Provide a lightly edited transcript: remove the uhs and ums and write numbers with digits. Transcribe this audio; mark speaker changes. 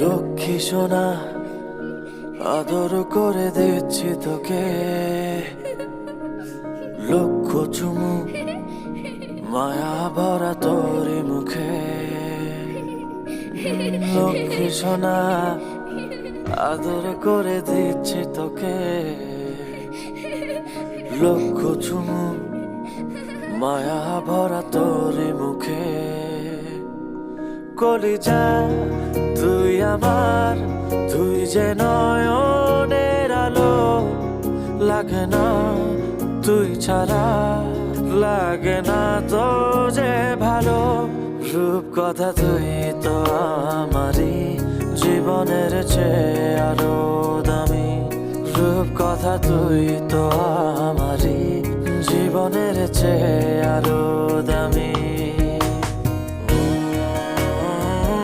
Speaker 1: লক্ষ্মী সোনা আদর করে দিচ্ছি তোকে, লক্ষ চুমু মায়া ভরা তোর মুখে। লক্ষ্মী সোনা আদর করে দিচ্ছি তোকে, লক্ষ চুমু মায়া ভরা তোর মুখে। কলিজা তুই আমার, তুই যে নয়নের আলো, লাগে না তুই ছাড়া, লাগে না তো যে ভালো। রূপ কথা তুই তো আমারই জীবনের চেয়ে আরো দামি, রূপ কথা তুই তো আমারই জীবনের চেয়ে আরো